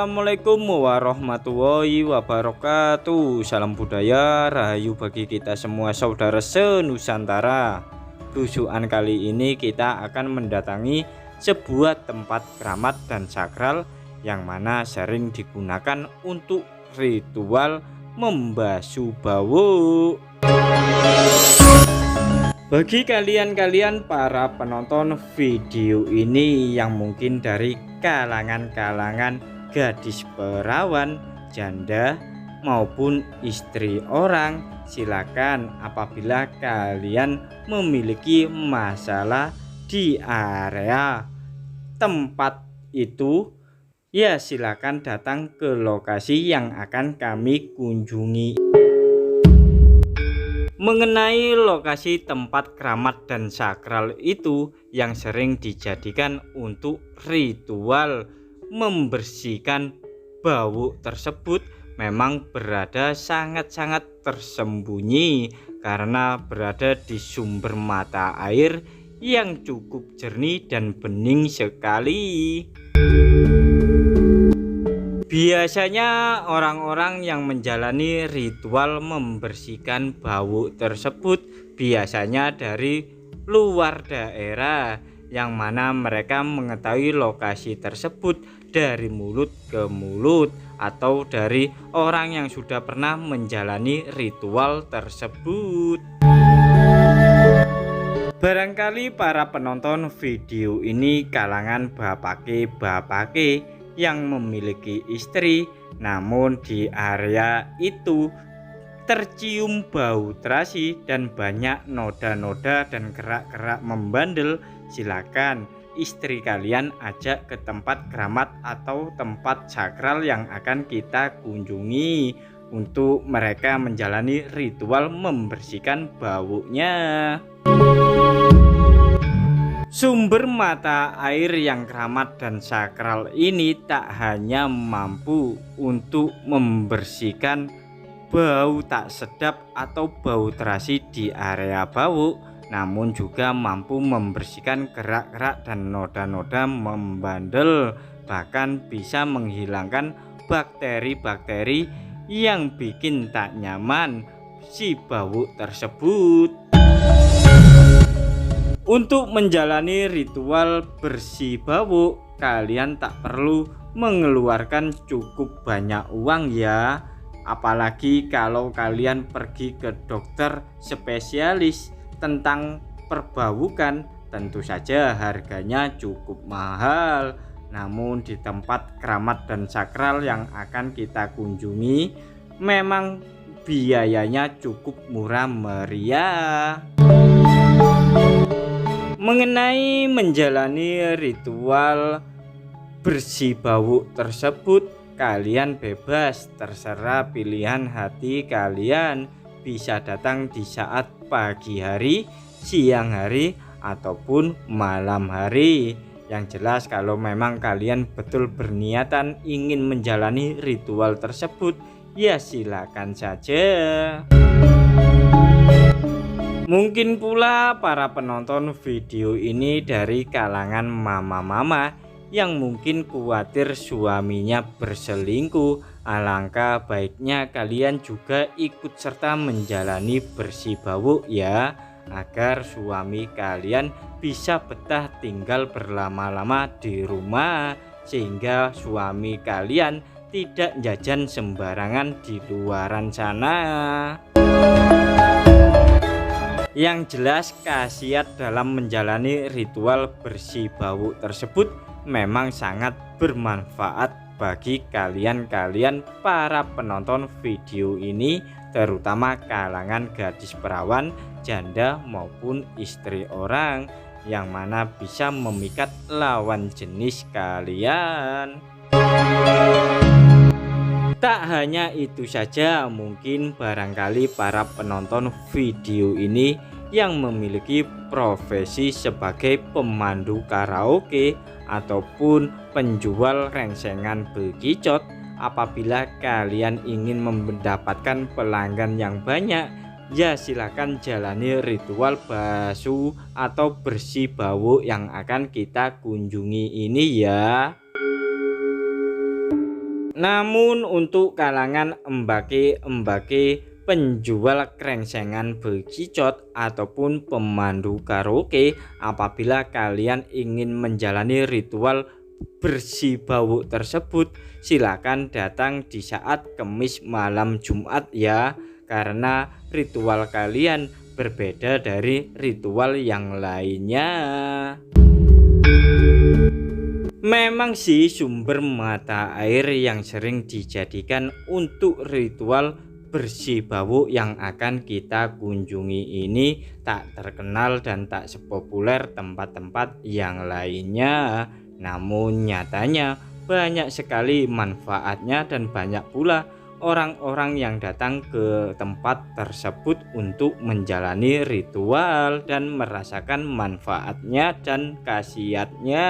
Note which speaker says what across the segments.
Speaker 1: Assalamualaikum warahmatullahi wabarakatuh. Salam budaya rahayu bagi kita semua saudara senusantara. Tujuan kali ini kita akan mendatangi sebuah tempat keramat dan sakral yang mana sering digunakan untuk ritual membasuh bau. Bagi kalian para penonton video ini yang mungkin dari kalangan gadis perawan, janda maupun istri orang, silakan apabila kalian memiliki masalah di area tempat itu, ya silakan datang ke lokasi yang akan kami kunjungi. Mengenai lokasi tempat keramat dan sakral itu yang sering dijadikan untuk ritual membersihkan bau tersebut memang berada sangat-sangat tersembunyi karena berada di sumber mata air yang cukup jernih dan bening sekali. Biasanya orang-orang yang menjalani ritual membersihkan bau tersebut biasanya dari luar daerah, yang mana mereka mengetahui lokasi tersebut dari mulut ke mulut atau dari orang yang sudah pernah menjalani ritual tersebut. Barangkali para penonton video ini kalangan bapake yang memiliki istri, namun di area itu tercium bau terasi dan banyak noda-noda dan kerak-kerak membandel. Silakan istri kalian ajak ke tempat keramat atau tempat sakral yang akan kita kunjungi untuk mereka menjalani ritual membersihkan baunya. Sumber mata air yang keramat dan sakral ini tak hanya mampu untuk membersihkan bau tak sedap atau bau terasi di area bau, namun juga mampu membersihkan kerak-kerak dan noda-noda membandel, bahkan bisa menghilangkan bakteri-bakteri yang bikin tak nyaman si bau tersebut. Untuk menjalani ritual bersih bau, kalian tak perlu mengeluarkan cukup banyak uang ya. Apalagi kalau kalian pergi ke dokter spesialis tentang perbaukan, tentu saja harganya cukup mahal. Namun di tempat keramat dan sakral yang akan kita kunjungi, memang biayanya cukup murah meriah. Mengenai menjalani ritual bersih bau tersebut, kalian bebas, terserah pilihan hati kalian. Bisa datang di saat pagi hari, siang hari, ataupun malam hari. Yang jelas kalau memang kalian betul berniatan ingin menjalani ritual tersebut, ya silakan saja. Mungkin pula para penonton video ini dari kalangan mama-mama yang mungkin khawatir suaminya berselingkuh. Alangkah baiknya kalian juga ikut serta menjalani bersih bau ya, agar suami kalian bisa betah tinggal berlama-lama di rumah, sehingga suami kalian tidak jajan sembarangan di luaran sana. Yang jelas khasiat dalam menjalani ritual bersih bau tersebut memang sangat bermanfaat bagi kalian para penonton video ini, terutama kalangan gadis perawan, janda maupun istri orang, yang mana bisa memikat lawan jenis kalian. Tak hanya itu saja, mungkin barangkali para penonton video ini yang memiliki profesi sebagai pemandu karaoke ataupun penjual rengsengan bekicot. Apabila kalian ingin mendapatkan pelanggan yang banyak, ya silakan jalani ritual basuh atau bersih bau yang akan kita kunjungi ini ya. Namun untuk kalangan embake-embake penjual krengsengan bekicot ataupun pemandu karaoke, apabila kalian ingin menjalani ritual bersih bau tersebut, silakan datang di saat Kemis malam Jumat ya, karena ritual kalian berbeda dari ritual yang lainnya. Memang sih sumber mata air yang sering dijadikan untuk ritual bersih bau yang akan kita kunjungi ini tak terkenal dan tak sepopuler tempat-tempat yang lainnya. Namun nyatanya banyak sekali manfaatnya dan banyak pula orang-orang yang datang ke tempat tersebut untuk menjalani ritual dan merasakan manfaatnya dan khasiatnya.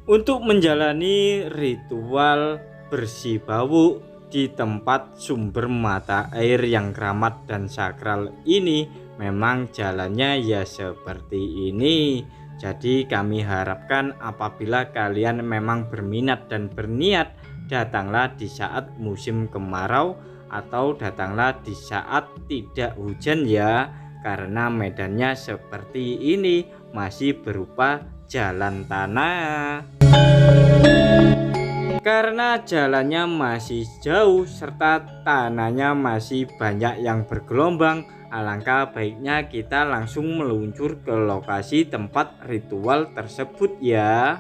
Speaker 1: Untuk menjalani ritual bersih bau di tempat sumber mata air yang keramat dan sakral ini, memang jalannya ya seperti ini. Jadi kami harapkan apabila kalian memang berminat dan berniat, datanglah di saat musim kemarau atau datanglah di saat tidak hujan ya, karena medannya seperti ini, masih berupa jalan tanah. Karena jalannya masih jauh serta tanahnya masih banyak yang bergelombang, alangkah baiknya kita langsung meluncur ke lokasi tempat ritual tersebut ya.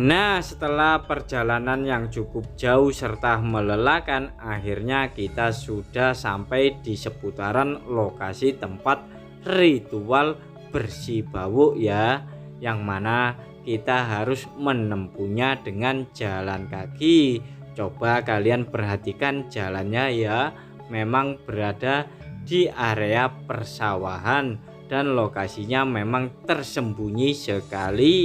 Speaker 1: Nah, setelah perjalanan yang cukup jauh serta melelahkan, akhirnya kita sudah sampai di seputaran lokasi tempat ritual bersih bau ya, yang mana kita harus menempuhnya dengan jalan kaki. Coba kalian perhatikan jalannya ya, memang berada di area persawahan dan lokasinya memang tersembunyi sekali.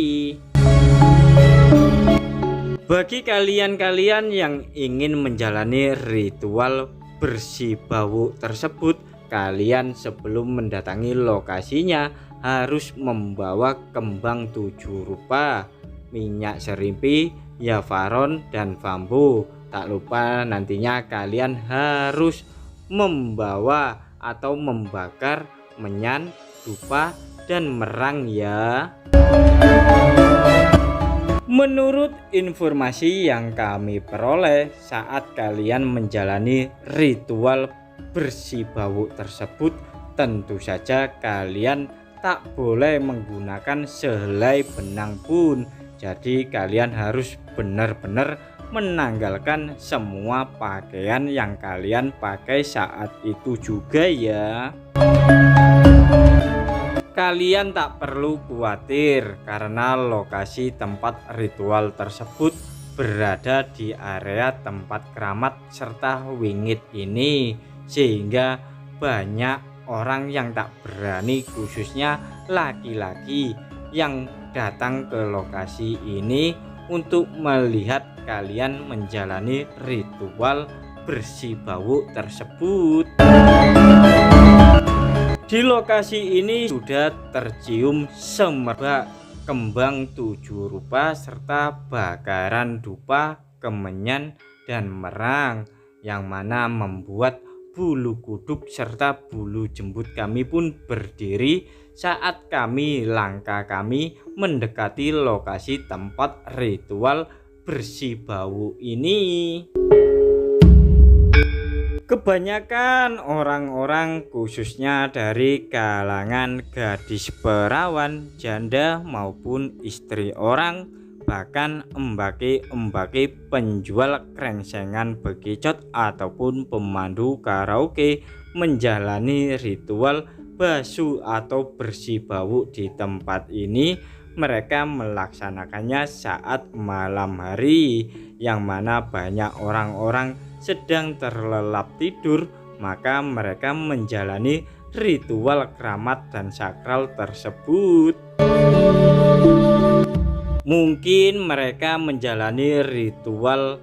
Speaker 1: Bagi kalian-kalian yang ingin menjalani ritual bersih bau tersebut, kalian sebelum mendatangi lokasinya harus membawa kembang 7 rupa, minyak serimpi, yavaron, dan bambu. Tak lupa nantinya kalian harus membawa atau membakar menyan, dupa, dan merang ya. Menurut informasi yang kami peroleh, saat kalian menjalani ritual bersih bau tersebut, tentu saja kalian tak boleh menggunakan sehelai benang pun. Jadi kalian harus benar-benar menanggalkan semua pakaian yang kalian pakai saat itu juga ya. Kalian tak perlu khawatir karena lokasi tempat ritual tersebut berada di area tempat keramat serta wingit ini, sehingga banyak orang yang tak berani, khususnya laki-laki, yang datang ke lokasi ini untuk melihat kalian menjalani ritual bersih bau tersebut. Di lokasi ini sudah tercium semerbak kembang 7 rupa serta bakaran dupa, kemenyan, dan merang, yang mana membuat bulu kuduk serta bulu jembut kami pun berdiri saat langkah kami mendekati lokasi tempat ritual bersih bau ini. Kebanyakan orang-orang, khususnya dari kalangan gadis perawan, janda maupun istri orang, bahkan embake-embake penjual krengsengan bekicot ataupun pemandu karaoke, menjalani ritual basuh atau bersih bau di tempat ini. Mereka melaksanakannya saat malam hari, yang mana banyak orang-orang sedang terlelap tidur maka mereka menjalani ritual keramat dan sakral tersebut. Mungkin mereka menjalani ritual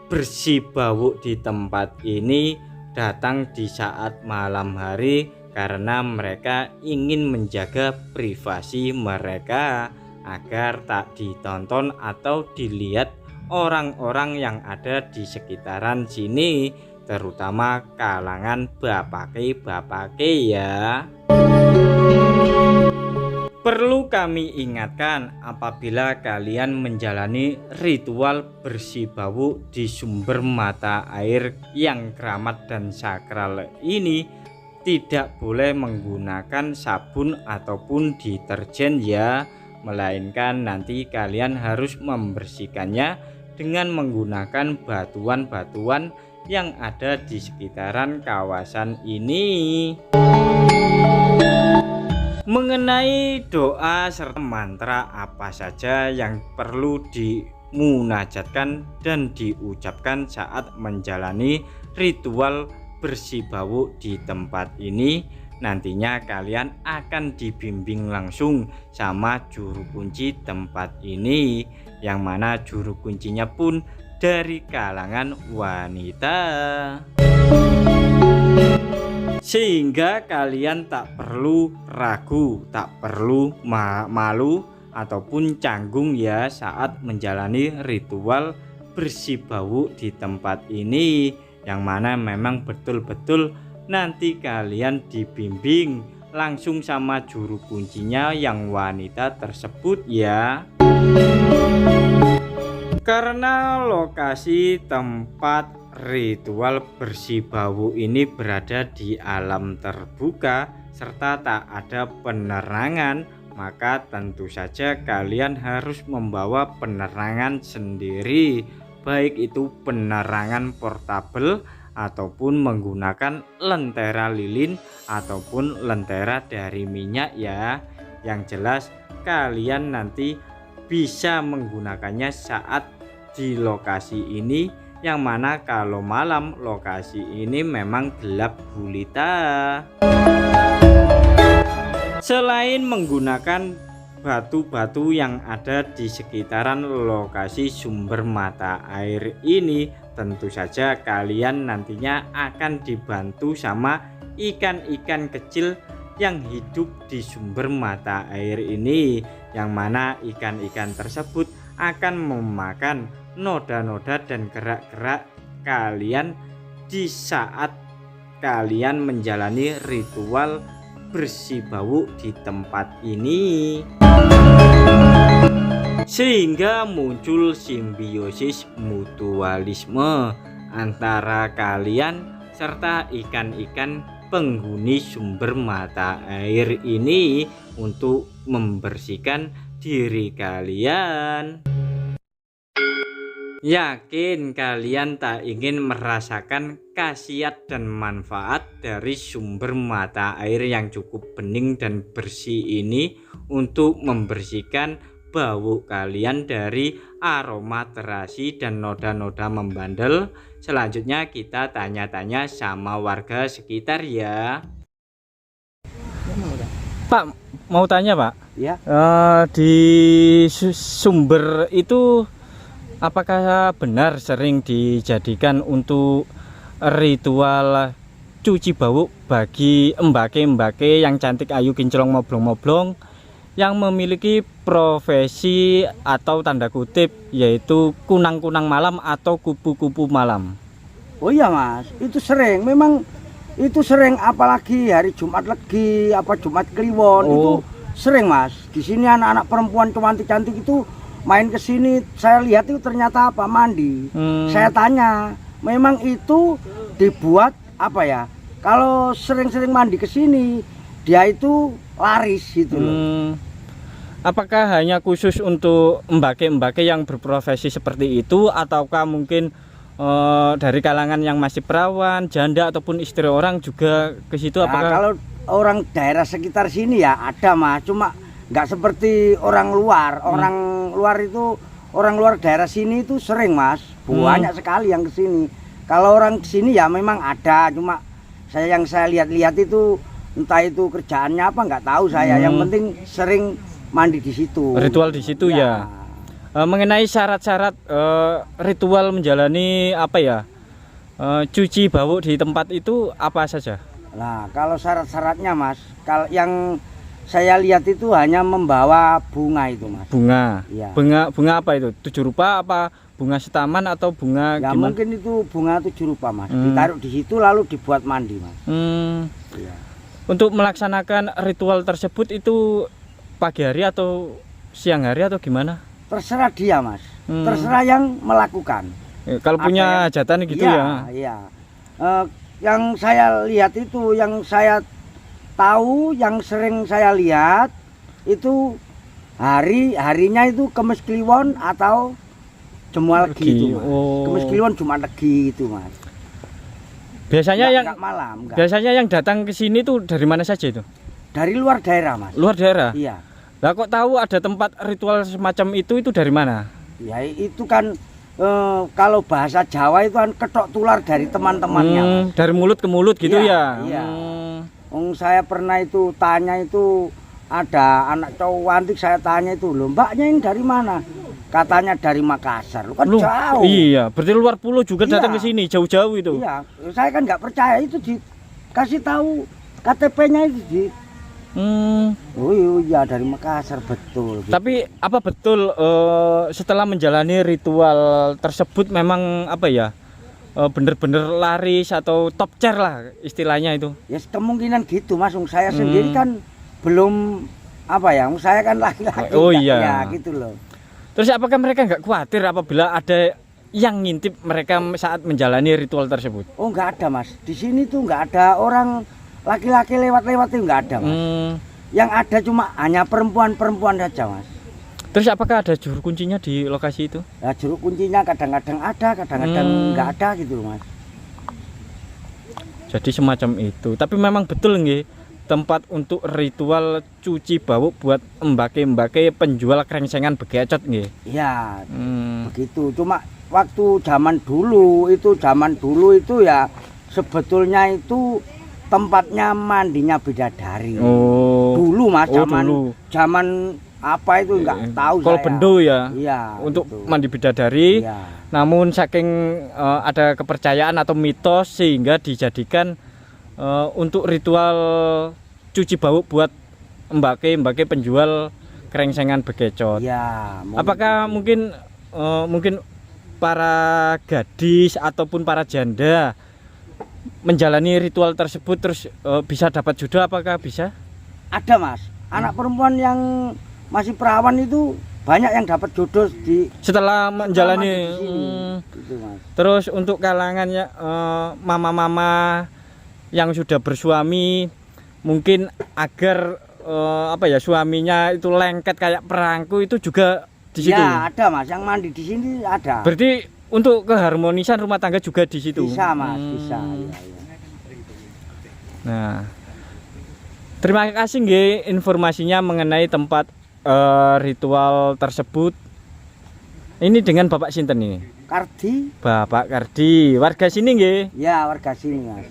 Speaker 1: bersih bau di tempat ini datang di saat malam hari karena mereka ingin menjaga privasi mereka agar tak ditonton atau dilihat orang-orang yang ada di sekitaran sini, terutama kalangan bapake-bapake ya. Perlu kami ingatkan, apabila kalian menjalani ritual bersih bau di sumber mata air yang keramat dan sakral ini, tidak boleh menggunakan sabun ataupun deterjen ya, melainkan nanti kalian harus membersihkannya dengan menggunakan batuan-batuan yang ada di sekitaran kawasan ini. Mengenai doa serta mantra apa saja yang perlu dimunajatkan dan diucapkan saat menjalani ritual bersih bau di tempat ini, nantinya kalian akan dibimbing langsung sama juru kunci tempat ini, yang mana juru kuncinya pun dari kalangan wanita, sehingga kalian tak perlu ragu, tak perlu malu ataupun canggung ya saat menjalani ritual bersih bau di tempat ini, yang mana memang betul-betul nanti kalian dibimbing langsung sama juru kuncinya yang wanita tersebut ya. Karena lokasi tempat ritual bersih bau ini berada di alam terbuka serta tak ada penerangan, maka tentu saja kalian harus membawa penerangan sendiri, baik itu penerangan portabel ataupun menggunakan lentera lilin ataupun lentera dari minyak ya. Yang jelas kalian nanti bisa menggunakannya saat di lokasi ini, yang mana kalau malam lokasi ini memang gelap gulita. Selain menggunakan batu-batu yang ada di sekitaran lokasi sumber mata air ini, tentu saja kalian nantinya akan dibantu sama ikan-ikan kecil yang hidup di sumber mata air ini, yang mana ikan-ikan tersebut akan memakan noda-noda dan gerak-gerak kalian di saat kalian menjalani ritual bersih bau di tempat ini, sehingga muncul simbiosis mutualisme antara kalian serta ikan-ikan penghuni sumber mata air ini untuk membersihkan diri kalian. Yakin kalian tak ingin merasakan khasiat dan manfaat dari sumber mata air yang cukup bening dan bersih ini untuk membersihkan bau kalian dari aroma terasi dan noda-noda membandel? Selanjutnya kita tanya-tanya sama warga sekitar ya. Pak, mau tanya Pak?
Speaker 2: Ya.
Speaker 1: Di sumber itu apakah benar sering dijadikan untuk ritual cuci bau bagi embake-embake yang cantik ayu kinclong moblong-moblong yang memiliki profesi atau tanda kutip yaitu kunang-kunang malam atau kupu-kupu malam?
Speaker 2: Oh iya Mas, itu sering, memang itu sering, apalagi hari Jumat Legi, apa Jumat Kliwon. Itu sering Mas. Di sini anak-anak perempuan cantik-cantik itu main ke sini, saya lihat itu ternyata apa, mandi. Saya tanya, memang itu dibuat apa ya? Kalau sering-sering mandi ke sini, dia itu laris gitu loh.
Speaker 1: Apakah hanya khusus untuk embake-embake yang berprofesi seperti itu, ataukah mungkin dari kalangan yang masih perawan, janda ataupun istri orang juga ke situ?
Speaker 2: Nah,
Speaker 1: apakah
Speaker 2: kalau orang daerah sekitar sini ya ada Mas, cuma nggak seperti orang luar. Orang luar itu, orang luar daerah sini itu sering Mas, banyak sekali yang kesini. Kalau orang kesini ya memang ada, cuma saya lihat-lihat itu entah itu kerjaannya apa nggak tahu saya. Yang penting sering mandi di situ.
Speaker 1: Ritual di situ ya. Mengenai syarat-syarat ritual menjalani apa ya? Cuci bau di tempat itu apa saja?
Speaker 2: Nah, kalau syarat-syaratnya Mas, kalau yang saya lihat itu hanya membawa bunga itu Mas.
Speaker 1: Bunga.
Speaker 2: Iya.
Speaker 1: Bunga apa itu? 7 rupa apa bunga setaman atau bunga
Speaker 2: Ya
Speaker 1: gimana?
Speaker 2: mungkin itu bunga 7 rupa Mas. Ditaruh di situ lalu dibuat mandi Mas. Iya.
Speaker 1: Untuk melaksanakan ritual tersebut itu pagi hari atau siang hari atau gimana?
Speaker 2: Terserah dia Mas. Terserah yang melakukan.
Speaker 1: Kalau punya hajatan gitu ya.
Speaker 2: Iya. Yang saya lihat itu, yang saya tahu, yang sering saya lihat itu harinya itu Kemis Kliwon atau Jemual Legi itu Mas. Kemis Kliwon Jumat Legi itu Mas.
Speaker 1: Biasanya
Speaker 2: Enggak malam, enggak.
Speaker 1: Biasanya yang datang ke sini tuh dari mana saja itu?
Speaker 2: Dari luar daerah Mas.
Speaker 1: Luar daerah.
Speaker 2: Iya.
Speaker 1: Lah kok tahu ada tempat ritual semacam itu dari mana?
Speaker 2: Ya itu kan kalau bahasa Jawa itu kan ketok tular dari teman-temannya Mas.
Speaker 1: Dari mulut ke mulut gitu
Speaker 2: Iya,
Speaker 1: ya.
Speaker 2: Iya. Saya pernah itu tanya itu ada anak cowok antik, saya tanya itu, "Loh, Mbaknya ini dari mana?" Katanya dari Makassar. Lu kan jauh.
Speaker 1: Iya, berarti luar pulau juga
Speaker 2: Iya.
Speaker 1: datang ke sini, jauh-jauh itu.
Speaker 2: Iya, saya kan nggak percaya itu dikasih tahu KTP-nya itu Oh iya dari Makassar betul. Gitu.
Speaker 1: Tapi apa betul setelah menjalani ritual tersebut memang apa ya bener-bener laris atau top chair lah istilahnya itu?
Speaker 2: Ya kemungkinan gitu Mas. Saya sendiri kan belum apa ya. Saya kan laki-laki.
Speaker 1: Oh iya.
Speaker 2: Ya gitu loh.
Speaker 1: Terus apakah mereka nggak khawatir apabila ada yang ngintip mereka saat menjalani ritual tersebut?
Speaker 2: Oh nggak ada Mas. Di sini tuh nggak ada orang laki-laki lewat-lewat itu nggak ada Mas. Yang ada cuma hanya perempuan-perempuan saja Mas.
Speaker 1: Terus apakah ada juru kuncinya di lokasi itu?
Speaker 2: Ya juru kuncinya kadang-kadang ada, kadang-kadang nggak ada gitu Mas.
Speaker 1: Jadi semacam itu. Tapi memang betul nggih tempat untuk ritual cuci bau buat embake-embake penjual krengsengan begecot nggih.
Speaker 2: Iya. Begitu. Cuma waktu zaman dulu itu ya sebetulnya itu tempatnya mandinya bidadari. Dulu Mas, zaman apa itu enggak tahu
Speaker 1: Kol
Speaker 2: saya.
Speaker 1: bendo ya.
Speaker 2: Iya.
Speaker 1: Untuk
Speaker 2: gitu.
Speaker 1: mandi bidadari.
Speaker 2: Iya.
Speaker 1: Namun saking ada kepercayaan atau mitos sehingga dijadikan untuk ritual cuci bau buat embake penjual krengsengan begecot.
Speaker 2: Iya.
Speaker 1: Apakah mungkin para gadis ataupun para janda menjalani ritual tersebut terus bisa dapat jodoh, apakah bisa?
Speaker 2: Ada Mas, anak perempuan yang masih perawan itu banyak yang dapat jodoh
Speaker 1: setelah menjalani
Speaker 2: gitu, Mas.
Speaker 1: Terus untuk kalangannya mama-mama yang sudah bersuami mungkin agar suaminya itu lengket kayak perangku itu juga di situ.
Speaker 2: Ya ada Mas, yang mandi di sini ada.
Speaker 1: Berarti untuk keharmonisan rumah tangga juga di situ.
Speaker 2: Bisa Mas, bisa. Ya.
Speaker 1: Nah, terima kasih nggih informasinya mengenai tempat ritual tersebut. Ini dengan Bapak sinten ini?
Speaker 2: Kardi.
Speaker 1: Bapak Kardi, warga sini nggih?
Speaker 2: Ya, warga sini Mas.